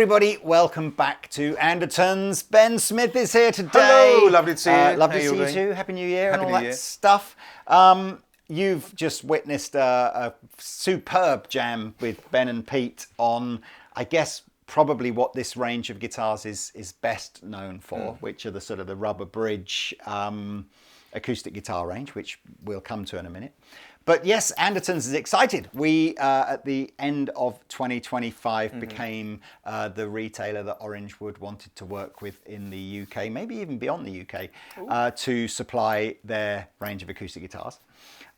everybody, welcome back to Andertons. Ben Smith is here today. Hello, lovely to see you. Lovely to see you too. Happy New Year and all that stuff. You've just witnessed a superb jam with Ben and Pete on, I guess, probably what this range of guitars is best known for, which are the sort of the rubber bridge acoustic guitar range, which we'll come to in a minute. But yes, Andertons is excited. We, at the end of 2025, became the retailer that Orangewood wanted to work with in the UK, maybe even beyond the UK, to supply their range of acoustic guitars.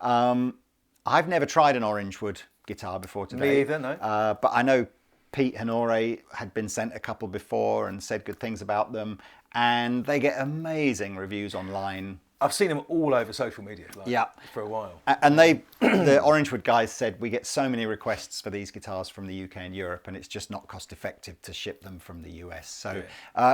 I've never tried an Orangewood guitar before today. Me either, no. But I know Pete Honore had been sent a couple before and said good things about them. And they get amazing reviews online. I've seen them all over social media for a while. And the Orangewood guys said, we get so many requests for these guitars from the UK and Europe, and it's just not cost effective to ship them from the US. So,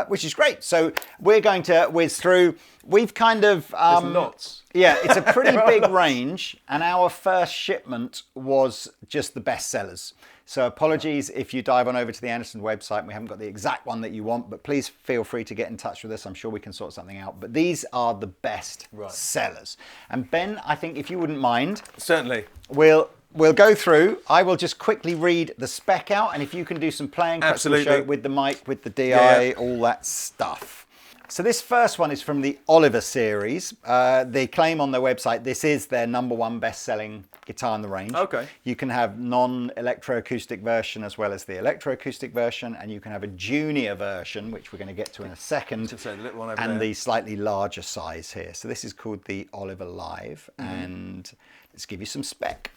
which is great. So we're going to whiz through. We've kind of... There's lots. Yeah, it's a pretty big range, and our first shipment was just the best sellers. So apologies if you dive on over to the Anderton website and we haven't got the exact one that you want, but please feel free to get in touch with us. I'm sure we can sort something out. But these are the best sellers. And Ben, I think if you wouldn't mind... Certainly. We'll go through. I will just quickly read the spec out, and if you can do some playing Absolutely. with the mic, with the DI, all that stuff. So this first one is from the Oliver series. They claim on their website this is their #1 best-selling guitar in the range. Okay. You can have non-electroacoustic version as well as the electroacoustic version, and you can have a junior version, which we're going to get to in a second, So the little one over and there. the slightly larger size here. So this is called the Oliver Live, and let's give you some spec.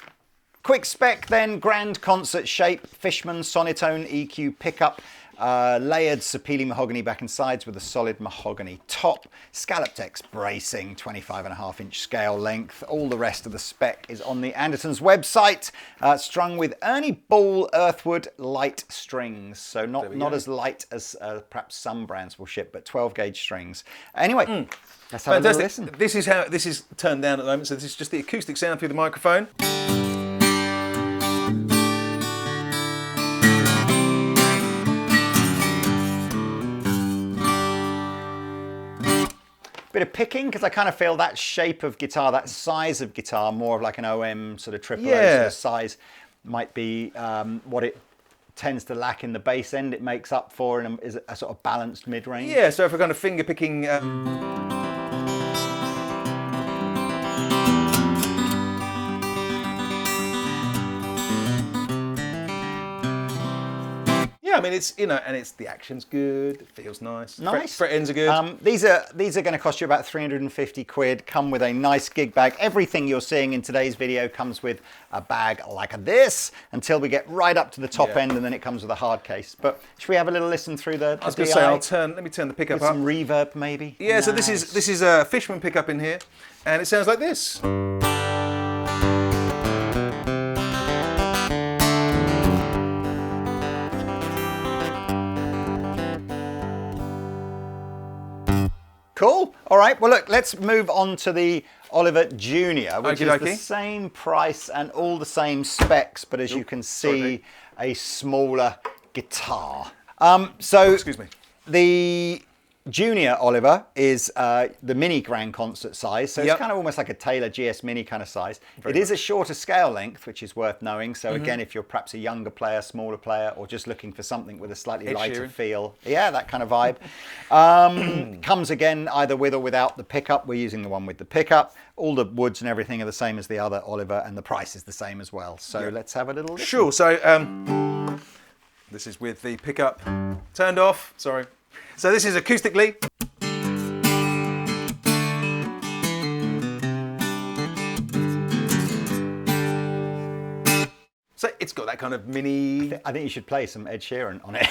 Quick spec then: grand concert shape, Fishman sonotone EQ pickup, layered Sapele mahogany back and sides with a solid mahogany top, scalloped X bracing, 25.5-inch scale length. All the rest of the spec is on the Andertons website, strung with Ernie Ball Earthwood light strings. So not as light as perhaps some brands will ship, but 12-gauge strings. Anyway, let's have a little listen. This is how this is turned down at the moment. So this is just the acoustic sound through the microphone. Bit of picking, because I kind of feel that shape of guitar, that size of guitar, more of like an OM sort of triple O sort of size, might be what it tends to lack in the bass end. It makes up for and is a sort of balanced mid-range. Yeah, so if we're kind of finger picking... Yeah, I mean, it's, you know, and it's, the action's good, it feels nice. Nice. Fret ends are good. These are going to cost you about 350 quid, come with a nice gig bag. Everything you're seeing in today's video comes with a bag like this, until we get right up to the top end, and then it comes with a hard case. But should we have a little listen through the I was going to say, let me turn the pickup with up. some reverb maybe? Yeah, nice. so this is a Fishman pickup in here, and it sounds like this. Cool. All right. Well, look, let's move on to the Oliver Junior, which is the same price and all the same specs, but as you can see, a smaller guitar. Excuse me. The Junior Oliver is the mini grand concert size, so it's kind of almost like a Taylor GS Mini kind of size. It is a shorter scale length, which is worth knowing. So again, if you're perhaps a younger player, smaller player, or just looking for something with a slightly lighter feel, that kind of vibe. Comes again either with or without the pickup. We're using the one with the pickup. All the woods and everything are the same as the other Oliver, and the price is the same as well. So let's have a little listen. Sure. So this is with the pickup turned off. Sorry. So this is acoustically. So it's got that kind of mini... I think you should play some Ed Sheeran on it.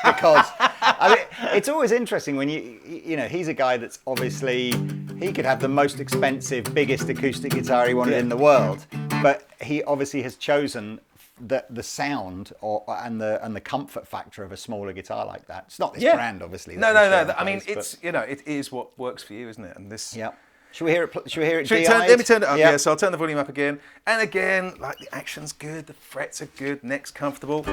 Because I mean, it's always interesting when you know, he's a guy that's obviously, he could have the most expensive, biggest acoustic guitar he wanted in the world, but he obviously has chosen the sound and the comfort factor of a smaller guitar like that. It's not this brand, obviously. No. I mean, it's, you know, it is what works for you, isn't it? And this. Yeah. Should we hear it? Should we hear it? Let me turn it up. Yeah. So I'll turn the volume up again, and again, like the action's good, the frets are good, neck's comfortable.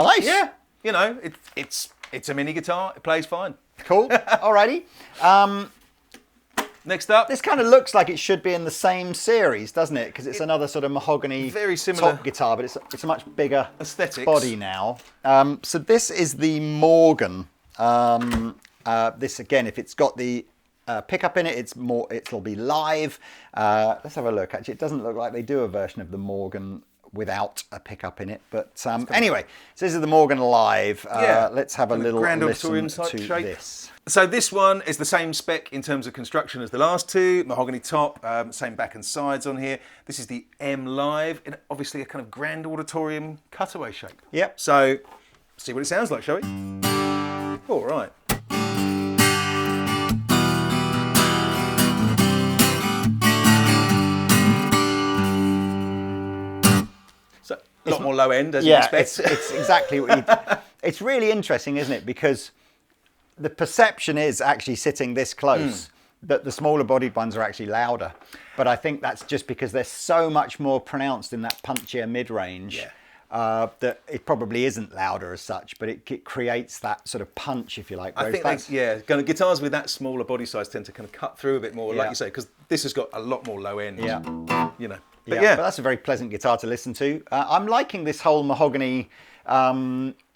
Nice. Yeah. You know, it's a mini guitar. It plays fine. Cool. Alrighty. Next up. This kind of looks like it should be in the same series, doesn't it? Because it's another sort of mahogany very similar top guitar, but it's a much bigger aesthetics. Body now. So this is the Morgan. This again, if it's got the pickup in it, it'll be live. Let's have a look. Actually, it doesn't look like they do a version of the Morgan without a pickup in it. But anyway, so this is the Morgan live. Let's have a little listen to this. So this one is the same spec in terms of construction as the last two. Mahogany top, same back and sides on here. This is the M Live, in obviously a kind of grand auditorium cutaway shape. Yep. So, see what it sounds like, shall we? All right. So, a lot more low end, as you expect. It's exactly what you... It's really interesting, isn't it? Because the perception is actually sitting this close that the smaller bodied ones are actually louder. But I think that's just because they're so much more pronounced in that punchier mid-range that it probably isn't louder as such, but it creates that sort of punch, if you like. I think kind of guitars with that smaller body size tend to kind of cut through a bit more, like you say, because this has got a lot more low end. Yeah. You know. But that's a very pleasant guitar to listen to. I'm liking this whole mahogany...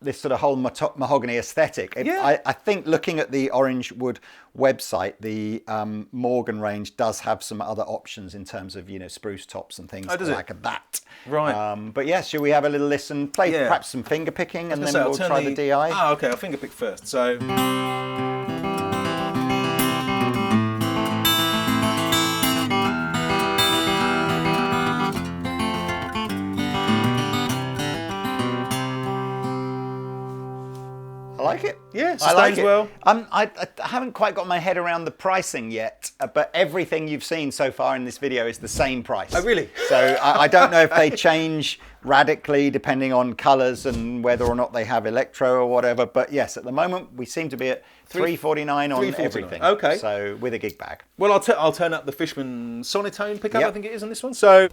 this sort of whole mahogany aesthetic. I think looking at the Orangewood website, the Morgan range does have some other options in terms of, spruce tops and things like that. Right. But yeah, shall we have a little listen, play perhaps some finger picking, and then we'll try the DI? Oh, okay, I'll finger pick first. So... I like it. Yeah, sustains I like it. Well. I haven't quite got my head around the pricing yet, but everything you've seen so far in this video is the same price. Oh, really? So I don't know if they change radically depending on colours and whether or not they have electro or whatever. But yes, at the moment we seem to be at $349 on everything. Okay. So with a gig bag. Well, I'll turn up the Fishman Sonotone pickup. I think it is on this one. So.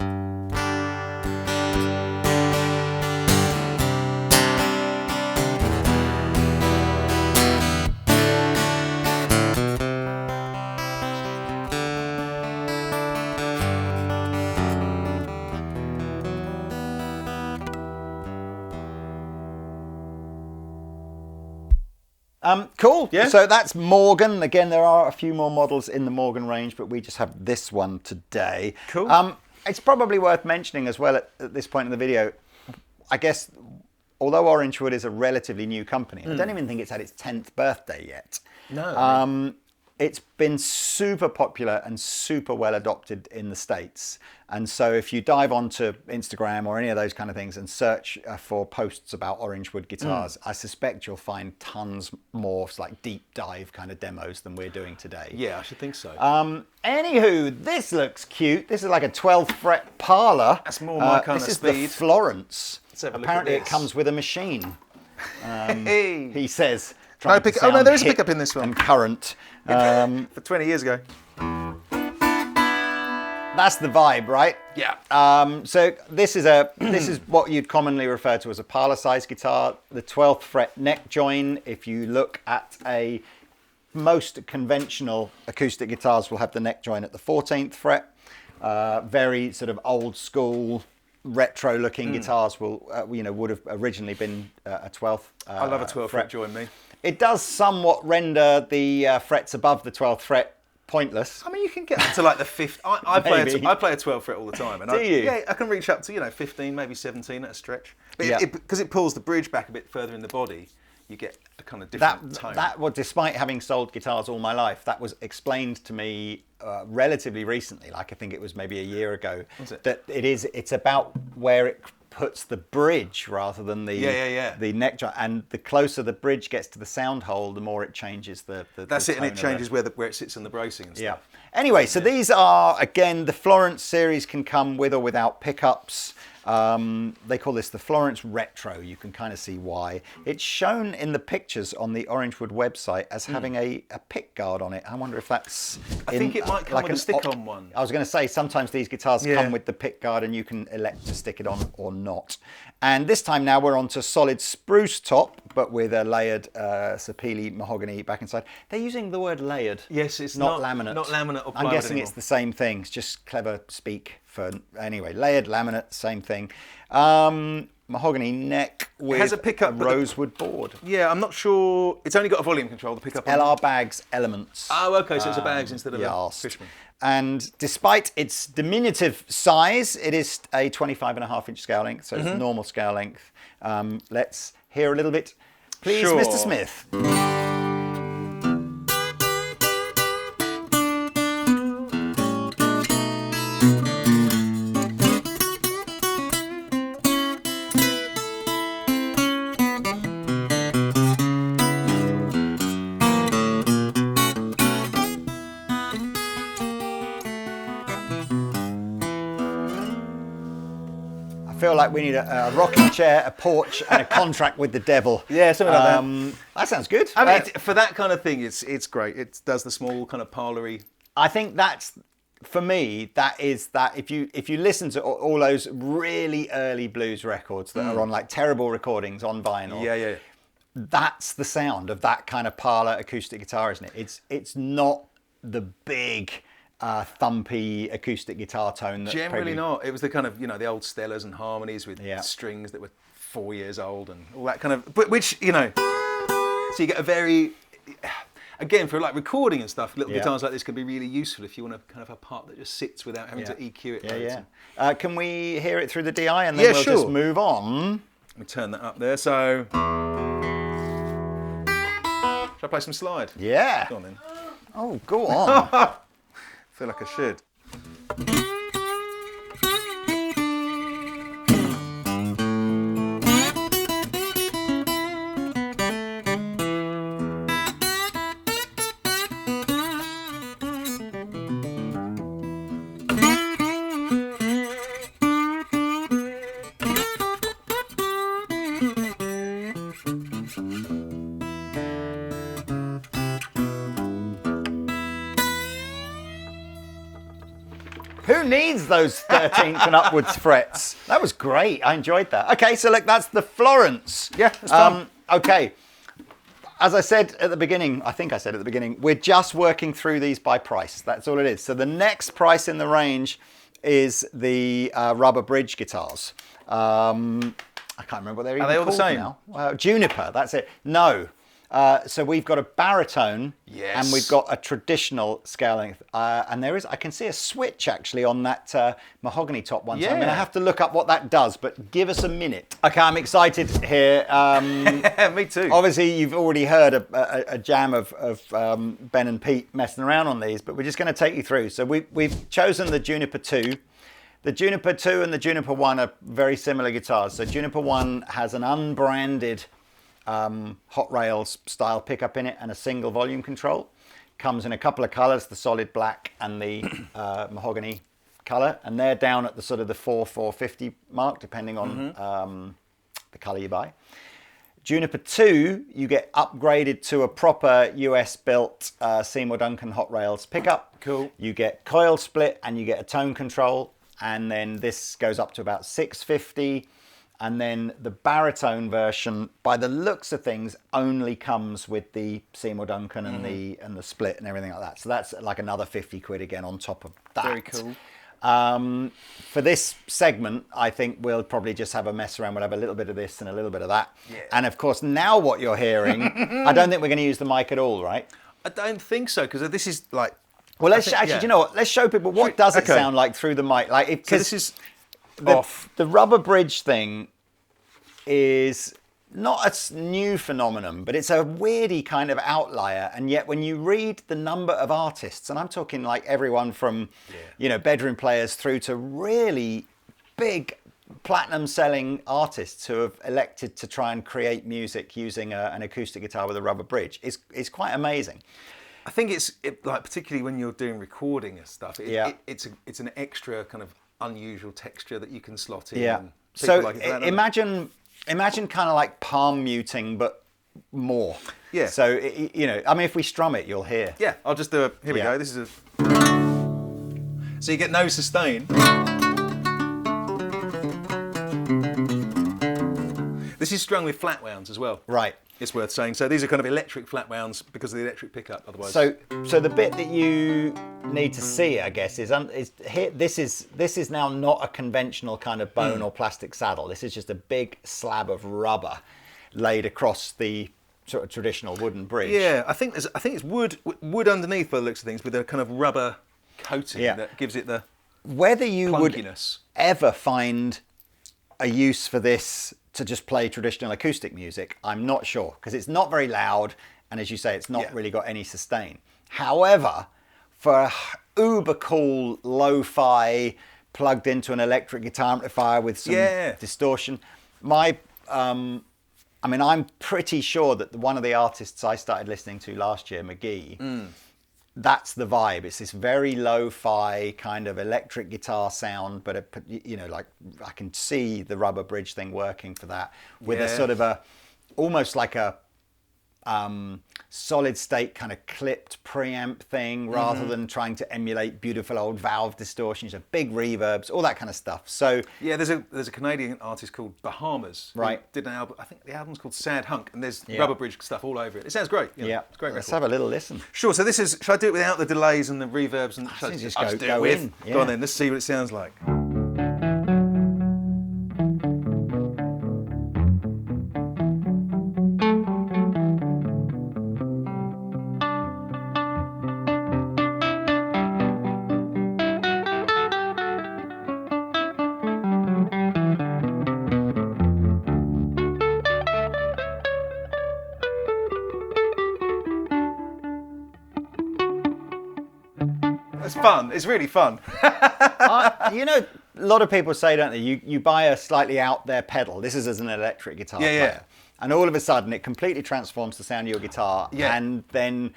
Cool. Yeah. So that's Morgan. Again, there are a few more models in the Morgan range, but we just have this one today. Cool. It's probably worth mentioning as well at this point in the video, I guess, although Orangewood is a relatively new company, I don't even think it's had its 10th birthday yet. No. It's been super popular and super well adopted in the States. And so if you dive onto Instagram or any of those kind of things and search for posts about Orangewood guitars, I suspect you'll find tons more like deep dive kind of demos than we're doing today. Yeah, I should think so. Anywho, this looks cute. This is like a 12th fret parlor. That's more my kind of speed. This is the Florence. Let's have a look Apparently at this. It comes with a machine. He says. No, there is a pickup in this one. And current. For 20 years ago. That's the vibe, right? Yeah. So this is what you'd commonly refer to as a parlor size guitar. The 12th fret neck join. If you look at most conventional acoustic guitars will have the neck join at the 14th fret. Very sort of old school retro looking guitars would have originally been a 12th. I love a 12th fret join, me. It does somewhat render the frets above the 12th fret pointless. I mean, you can get up to like the 5th. I play a 12th fret all the time. And Do you? Yeah, I can reach up to 15, maybe 17 at a stretch. But because it pulls the bridge back a bit further in the body, you get a kind of different tone. Despite having sold guitars all my life, that was explained to me relatively recently. Like I think it was maybe a year ago. That it's about where it puts the bridge rather than the neck joint, and the closer the bridge gets to the sound hole, the more it changes the That's the it, and it tone changes where it sits in the bracing and stuff. Anyway, so these are, again, the Florence series can come with or without pickups. They call this the Florence Retro. You can kind of see why. It's shown in the pictures on the Orangewood website as having a pick guard on it. I wonder if that's I think it might come with a stick-on one. I was going to say, sometimes these guitars come with the pick guard and you can elect to stick it on or not. And this time now we're onto solid spruce top, but with a layered sapele mahogany back inside. They're using the word layered. Yes, it's not laminate. Not laminate or plywood I'm guessing anymore. it's the same thing. It's just clever speak for, anyway, layered laminate, same thing. Mahogany neck with has a pickup, rosewood board. Yeah, I'm not sure. It's only got a volume control, the pickup. LR Bags Elements. Oh, okay, so it's a Bags instead of a Fishman. And despite its diminutive size, it is a 25.5-inch scale length, so it's normal scale length. Let's hear a little bit. Please, Sure. Mr. Smith. I feel like we need a rocking chair, a porch, and a contract with the devil. Yeah, something like that. That sounds good. I mean, for that kind of thing, it's great. It does the small kind of parlory. I think that's, for me, that is that if you listen to all those really early blues records that are on like terrible recordings on vinyl, Yeah. that's the sound of that kind of parlor acoustic guitar, isn't it? It's not the big thumpy acoustic guitar tone. That Generally not. It was the kind of, the old Stellars and harmonies with strings that were 4 years old and all that kind of, but which, so you get a very, again, for like recording and stuff, little guitars like this can be really useful if you want to kind of have a part that just sits without having to EQ it. Yeah. Can we hear it through the DI and then we'll just move on? Let me turn that up there. So, shall I play some slide? Yeah. Go on then. Oh, go on. I feel like I should. Who needs those 13th and upwards frets? That was great. I enjoyed that. Okay, so look, that's the Florence. Yeah, that's fun. Okay. As I said at the beginning, we're just working through these by price. That's all it is. So the next price in the range is the rubber bridge guitars. I can't remember what they're even called. Are they all the same now? Juniper, that's it. No. So we've got a baritone, and we've got a traditional scale length, and I can see a switch actually on that mahogany top one. So I'm going to have to look up what that does, but give us a minute. Okay, I'm excited here. Me too. Obviously, you've already heard a jam of Ben and Pete messing around on these, but we're just going to take you through. So we've chosen the Juniper II. The Juniper II and the Juniper I are very similar guitars. So Juniper I has an unbranded hot rails style pickup in it and a single volume control. Comes in a couple of colors, the solid black and the mahogany color, and they're down at the sort of the 450 mark depending on the color you buy. Juniper 2, you get upgraded to a proper US built Seymour Duncan hot rails pickup. Cool. You get coil split and you get a tone control, and then this goes up to about 650. And then the baritone version, by the looks of things, only comes with the Seymour Duncan and the split and everything like that. So that's like another 50 quid again on top of that. Very cool. For this segment, I think we'll probably just have a mess around. We'll have a little bit of this and a little bit of that. Yeah. And of course, now what you're hearing, I don't think we're going to use the mic at all, right? I don't think so, because this is like... Well, let's actually, do you know what? Let's show people what does it sound like through the mic. Like, so this is off. The rubber bridge thing is not a new phenomenon, but it's a weirdy kind of outlier. And yet when you read the number of artists, and I'm talking like everyone from, bedroom players through to really big platinum selling artists who have elected to try and create music using an acoustic guitar with a rubber bridge, is quite amazing. I think it's like, particularly when you're doing recording and stuff, it's an extra kind of unusual texture that you can slot in. Yeah. So imagine kind of like palm muting, but more. Yeah. So, you know, I mean, if we strum it, you'll hear. Yeah, I'll just do here we go. This is so you get no sustain. This is strung with flat wounds as well. Right. It's worth saying. So these are kind of electric flat wounds because of the electric pickup. Otherwise. So the bit that you need to see, I guess, is here. This is now not a conventional kind of bone or plastic saddle. This is just a big slab of rubber laid across the sort of traditional wooden bridge. Yeah, I think it's wood underneath by the looks of things with a kind of rubber coating that gives it the whether you clunkiness. Would ever find a use for this to just play traditional acoustic music, I'm not sure, because it's not very loud, and as you say, it's not really got any sustain. However, for a uber cool lo-fi plugged into an electric guitar amplifier with some distortion, I'm pretty sure that one of the artists I started listening to last year, McGee, that's the vibe. It's this very lo-fi kind of electric guitar sound, but you know, like I can see the rubber bridge thing working for that with a sort of almost like a solid state kind of clipped preamp thing rather than trying to emulate beautiful old valve distortions of big reverbs, all that kind of stuff. So yeah, there's a Canadian artist called Bahamas. Right. Did an album. I think the album's called Sad Hunk, and there's rubber bridge stuff all over it. It sounds great. You know, it's a great. Let's record. have a little listen. Sure. So this is. Should I do it without the delays and the reverbs and? I'll just do go it with. in. Yeah. Go on then. Let's see what it sounds like. It's fun. It's really fun. You know, a lot of people say, don't they, you buy a slightly out there pedal. This is as an electric guitar player. And all of a sudden it completely transforms the sound of your guitar. And then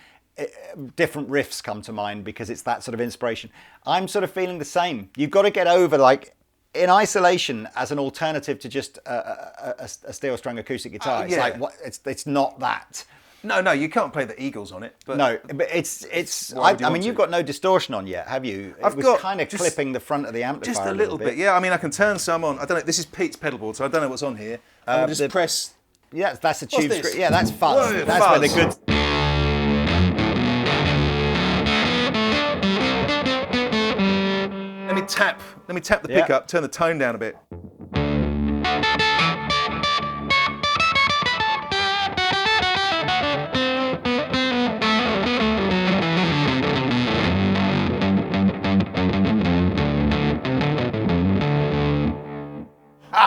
different riffs come to mind because it's that sort of inspiration. I'm sort of feeling the same. You've got to get over, like, in isolation as an alternative to just a steel strung acoustic guitar. It's like, it's not that. No, you can't play the Eagles on it. But no, but I mean, you've got no distortion on yet, have you? I've was got kind of clipping the front of the amplifier. Just a little bit. Yeah, I mean, I can turn some on. I don't know. This is Pete's pedal board, so I don't know what's on here. I'll just press. Yeah, that's a tube screen. Yeah, that's fuzz. Whoa, that's fuzz. where the good. Let me tap the pickup. Turn the tone down a bit.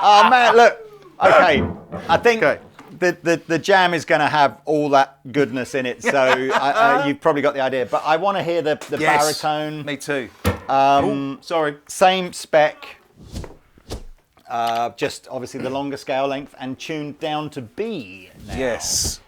Oh man, look. Okay, I think the jam is going to have all that goodness in it. So you've probably got the idea. But I want to hear the baritone. Me too. Sorry. Same spec. Just obviously the longer scale length and tuned down to B now. Yes.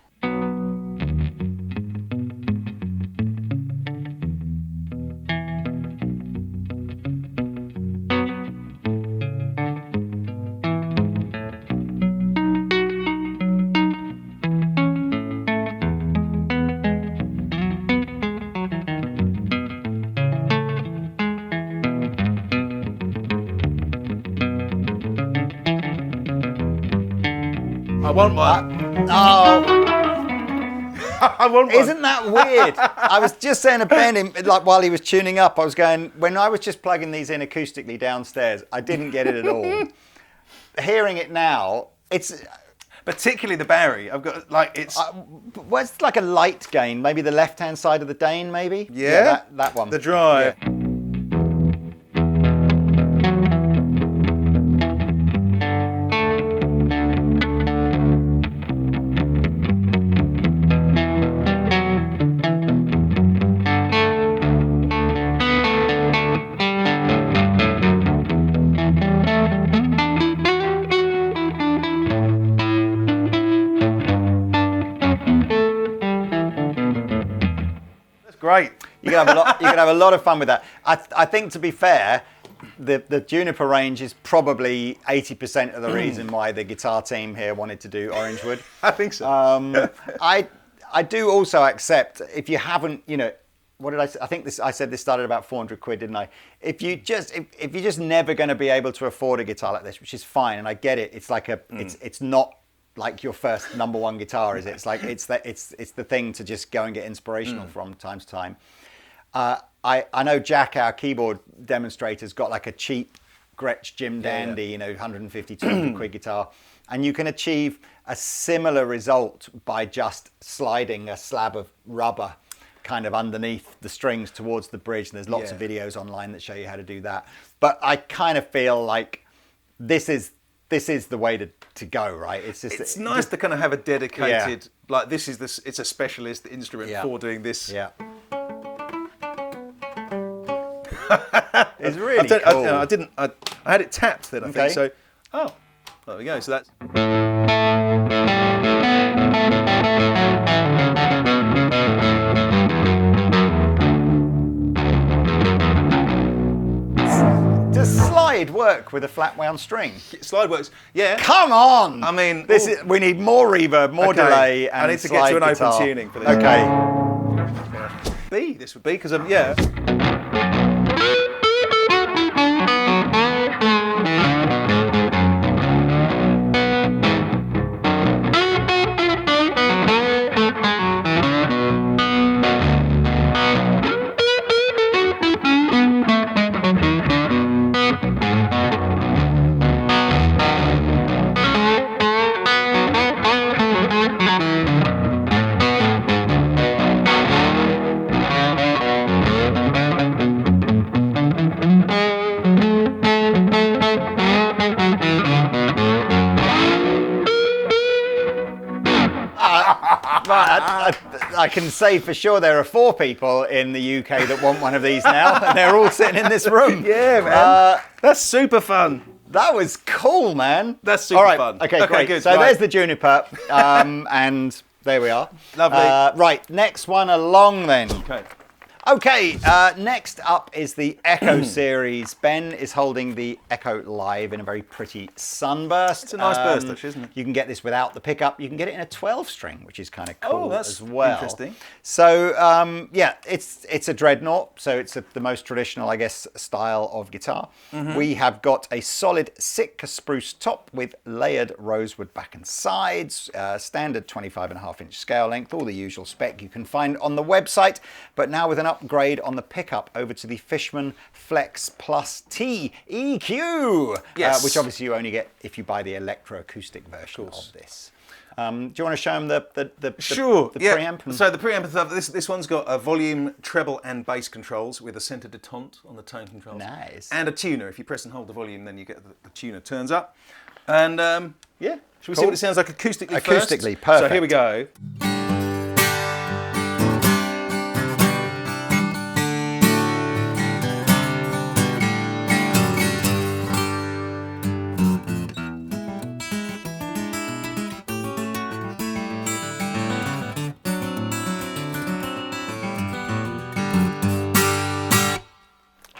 I want one. Oh. I want one. Isn't that weird? I was just saying to Ben, like while he was tuning up, I was going, when I was just plugging these in acoustically downstairs, I didn't get it at all. Hearing it now, it's... Particularly the Barry. I've got, like, it's... well, it's like a light gain, maybe the left-hand side of the Dane, maybe? Yeah? That one. The dry. Yeah. Great. You can have a lot of fun with that. I think, to be fair, the Juniper range is probably 80% of the reason why the guitar team here wanted to do Orangewood. I think so. I do also accept, if you haven't, what did I say? I think I said this started about 400 quid, didn't I? If you're just never going to be able to afford a guitar like this, which is fine, and I get it. It's like it's not like your first number one guitar, is it? It's like it's the thing to just go and get inspirational from time to time. I know Jack, our keyboard demonstrator's got like a cheap Gretsch Jim Dandy, 150, 200 quid guitar, and you can achieve a similar result by just sliding a slab of rubber kind of underneath the strings towards the bridge. And there's lots of videos online that show you how to do that. But I kind of feel like this is the way to go, right? It's nice to kind of have a dedicated, like it's a specialist instrument for doing this. Yeah. It's really cool. I had it tapped then, I think. So, there we go. So that's. Does slide work with a flat wound string? Slide works, yeah. Come on! I mean, we need more reverb, more delay, and I need to get to an guitar. open tuning for this. Okay. B, this would be, because I can say for sure there are 4 people in the UK that want one of these now, and they're all sitting in this room. Yeah, man. That's super fun. That was cool, man. That's super fun. Okay, great. Good. So there's the Juniper, and there we are. Lovely. Right, next one along then. Okay, next up is the Echo series. Ben is holding the Echo Live in a very pretty sunburst. It's a nice burst, actually, isn't it? You can get this without the pickup. You can get it in a 12-string, which is kind of cool that's as well. Interesting. So, it's a dreadnought. So it's the most traditional, I guess, style of guitar. We have got a solid Sitka spruce top with layered rosewood back and sides, standard 25.5-inch scale length, all the usual spec you can find on the website, but now with an upgrade on the pickup over to the Fishman Flex Plus T EQ, which obviously you only get if you buy the electroacoustic version of this. Do you want to show them the preamp? So the preamp stuff. This one's got a volume, treble, and bass controls with a centre detente on the tone controls. Nice. And a tuner. If you press and hold the volume, then you get the tuner turns up. And should we see what it sounds like acoustically first? Acoustically, perfect. So here we go.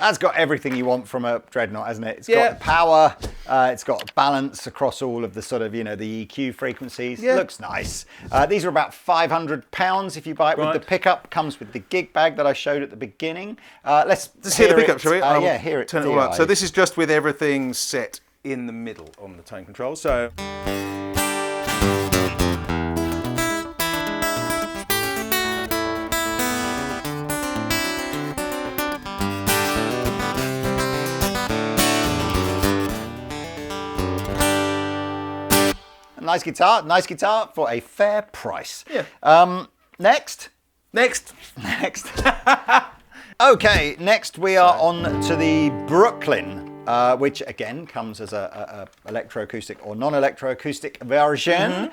That's got everything you want from a dreadnought, hasn't it? It's got power, it's got balance across all of the sort of, the EQ frequencies. It looks nice. These are about £500 if you buy it with the pickup. Comes with the gig bag that I showed at the beginning. Let's hear the pickup, shall we? Hear it. Turn it all up. So this is just with everything set in the middle on the tone control. So. Nice guitar for a fair price. Yeah. Next. Okay, next we are on to the Brooklyn, which again comes as a electroacoustic or non-electroacoustic version.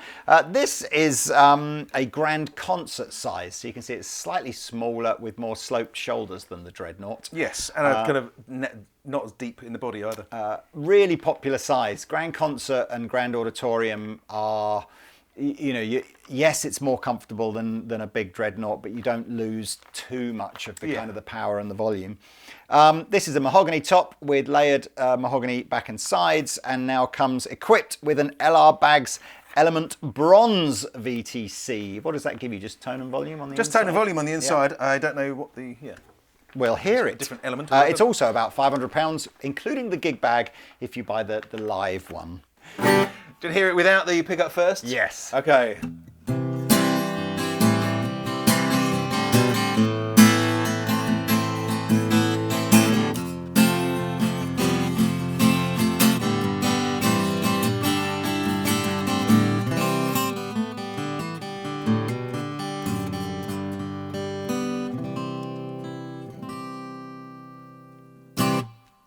This is a grand concert size, so you can see it's slightly smaller with more sloped shoulders than the Dreadnought. Yes, and kind of not as deep in the body either. Really popular size. Grand concert and grand auditorium are yes, it's more comfortable than a big Dreadnought, but you don't lose too much of the kind of the power and the volume. This is a mahogany top with layered mahogany back and sides, and now comes equipped with an LR Baggs Element Bronze VTC. What does that give you? Just tone and volume on the inside? Just tone and volume on the inside. Yeah. I don't know what the... We'll hear it. Different element. It's also about £500, including the gig bag, if you buy the live one. Did you hear it without the pickup first? Yes. Okay.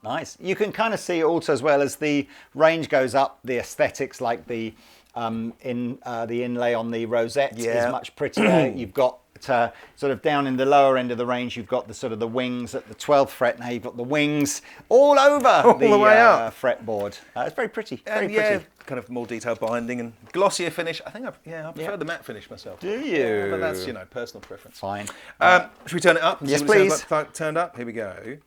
Nice. You can kind of see also, as well as the range goes up, the aesthetics, like the inlay on the rosette is much prettier. You've got sort of down in the lower end of the range, you've got the sort of the wings at the 12th fret. Now you've got the wings all over the way up fretboard. It's very pretty. Very pretty. Kind of more detailed binding and glossier finish. I think I prefer the matte finish myself. Do you? Yeah, but that's personal preference. Fine. Should we turn it up? And yes, see what please. It sounds like turned up. Here we go.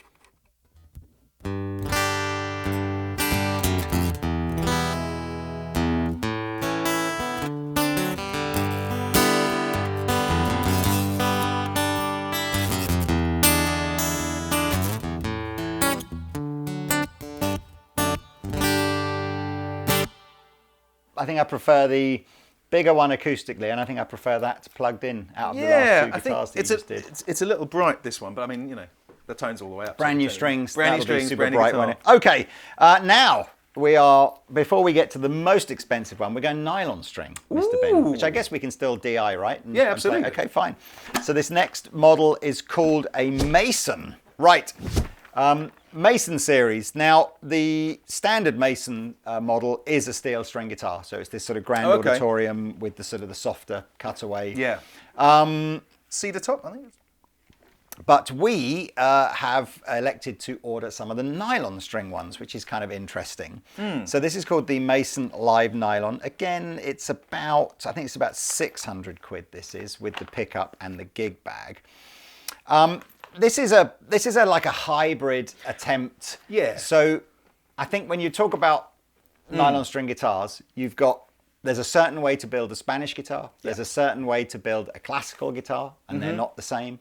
I think I prefer the bigger one acoustically, and I think I prefer that plugged in out of the last two guitars that you just did. It's a little bright, this one, but I mean, the tone's all the way up. Brand new strings. Brand new strings, super bright, won't it? Okay, now before we get to the most expensive one, we're going nylon string, Mr. Ben, which I guess we can still DI, right? Yeah, absolutely. Okay, fine. So this next model is called a Mason. Right. Mason series. Now, the standard Mason model is a steel string guitar. So it's this sort of grand auditorium with the sort of the softer cutaway. Yeah. Cedar top, I think. But we have elected to order some of the nylon string ones, which is kind of interesting. So this is called the Mason Live Nylon. Again, I think it's about 600 quid this is, with the pickup and the gig bag. This is like a hybrid attempt. Yeah. So I think when you talk about nylon string guitars, there's a certain way to build a Spanish guitar. There's a certain way to build a classical guitar, and they're not the same.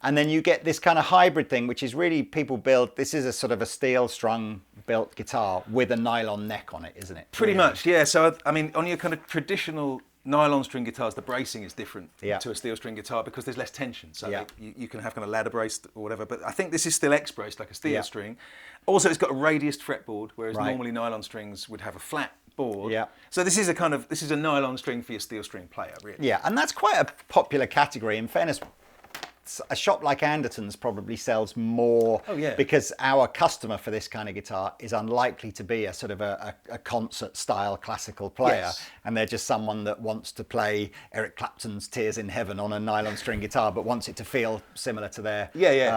And then you get this kind of hybrid thing, which is really people build. This is a sort of a steel strung built guitar with a nylon neck on it, isn't it? Pretty much, yeah. So I mean, on your kind of traditional nylon string guitars, the bracing is different to a steel string guitar because there's less tension. So you can have kind of ladder braced or whatever. But I think this is still X braced like a steel string. Also, it's got a radiused fretboard, whereas normally nylon strings would have a flat board. Yeah. So this is a nylon string for your steel string player, really. Yeah, and that's quite a popular category. In fairness, a shop like Andertons probably sells more because our customer for this kind of guitar is unlikely to be a sort of a concert style classical player, and they're just someone that wants to play Eric Clapton's Tears in Heaven on a nylon string guitar but wants it to feel similar to their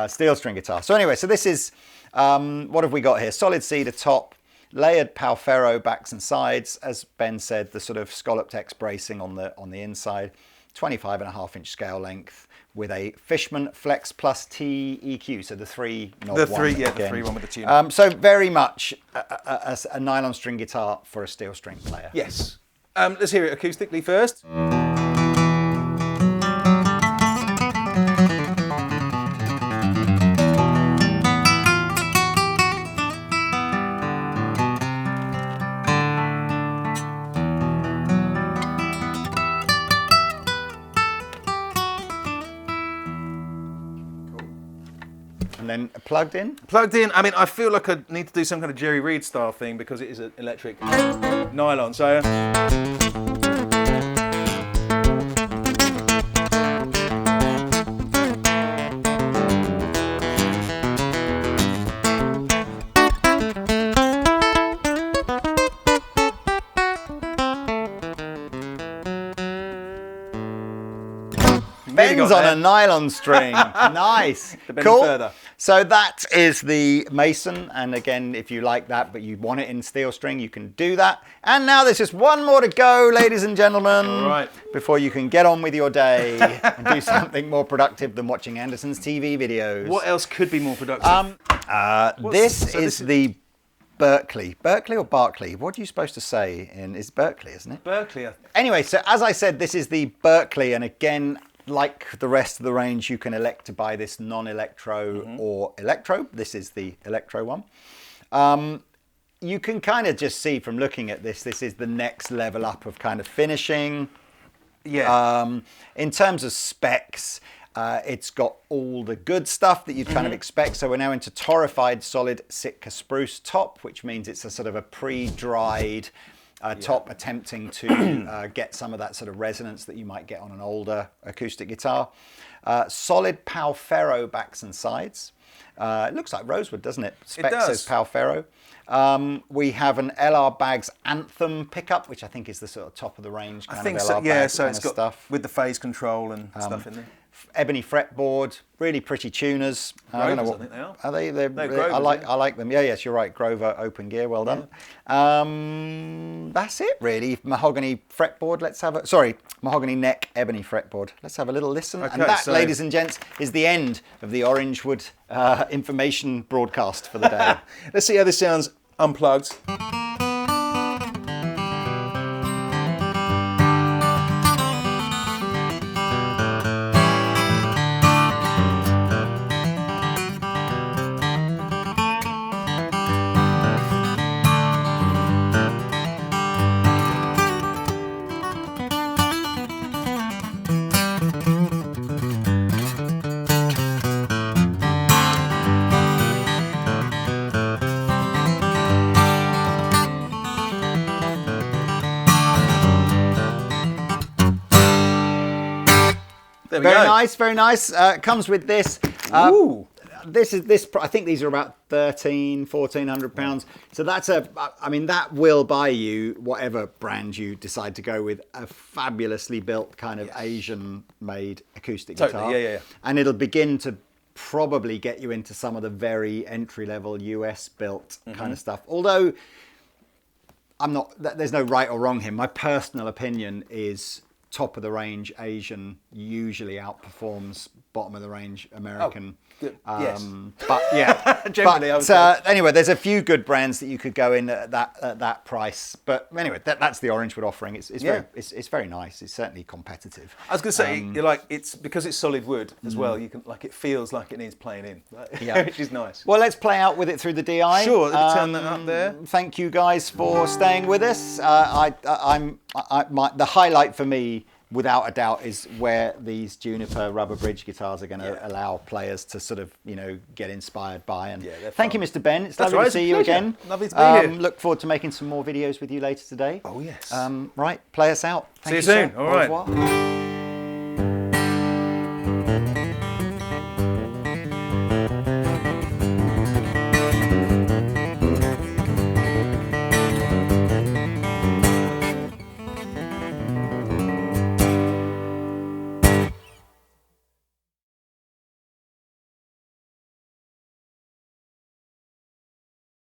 steel string guitar. So anyway, so this is what have we got here? Solid cedar top, layered Palfero backs and sides, as Ben said, the sort of scalloped X bracing on the inside, 25.5-inch scale length, with a Fishman Flex Plus T EQ, so the three knob one. The three one with the tune. So very much a nylon string guitar for a steel string player. Yes. Let's hear it acoustically first. And then plugged in? Plugged in, I mean, I feel like I need to do some kind of Jerry Reed style thing because it is an electric nylon. So. Bends on a nylon string. Nice. Cool. Further. So that is the Mason, and again, if you like that, but you want it in steel string, you can do that. And now there's just one more to go, ladies and gentlemen, all right, before you can get on with your day and do something more productive than watching Anderton's TV videos. What else could be more productive? This is the Berkeley or Barclay? What are you supposed to say? It's Berkeley, isn't it? Berkeley. Anyway, so as I said, this is the Berkeley, and again, like the rest of the range, you can elect to buy this non-electro or electro. This is the electro one. You can kind of just see from looking at this is the next level up of kind of finishing. Yeah. In terms of specs, it's got all the good stuff that you'd kind of expect. So we're now into torrefied solid Sitka spruce top, which means it's a sort of a pre-dried top, attempting to get some of that sort of resonance that you might get on an older acoustic guitar. Solid Pal Ferro backs and sides. It looks like rosewood, doesn't it? Spec says Pal Ferro. We have an LR Baggs Anthem pickup, which I think is the sort of top of the range kind of LR Baggs so kind it's of got stuff. With the phase control and stuff in there. Ebony fretboard, really pretty tuners. Grovers, I don't know what, I think they are. Are they? Grovers, I like them. Yes, you're right. Grover open gear, well done. Yeah. That's it really. Mahogany fretboard. Mahogany neck, ebony fretboard. Let's have a little listen. Okay, and that, ladies and gents, is the end of the Orangewood information broadcast for the day. Let's see how this sounds unplugged. Very nice. Comes with this. Ooh. This. I think these are about £1,400. So that's that will buy you whatever brand you decide to go with, a fabulously built kind of Asian-made acoustic guitar. Yeah. And it'll begin to probably get you into some of the very entry-level US-built kind of stuff. Although there's no right or wrong here. My personal opinion is top of the range Asian usually outperforms bottom of the range American. Yes. But yeah, generally. Anyway, there's a few good brands that you could go in at that price. But anyway, that's the Orangewood offering. It's very nice. It's certainly competitive. I was going to say, it's because it's solid wood as well. You can it feels like it needs playing in, which is nice. Well, let's play out with it through the DI. Sure, let me turn that up there. Thank you guys for staying with us. The highlight for me, without a doubt, is where these Juniper rubber bridge guitars are going to allow players to sort of, get inspired by. And thank you, Mr. Ben. It's lovely to see you again. Lovely to be here. Look forward to making some more videos with you later today. Oh, yes. Right, play us out. See you soon. All right. Au revoir.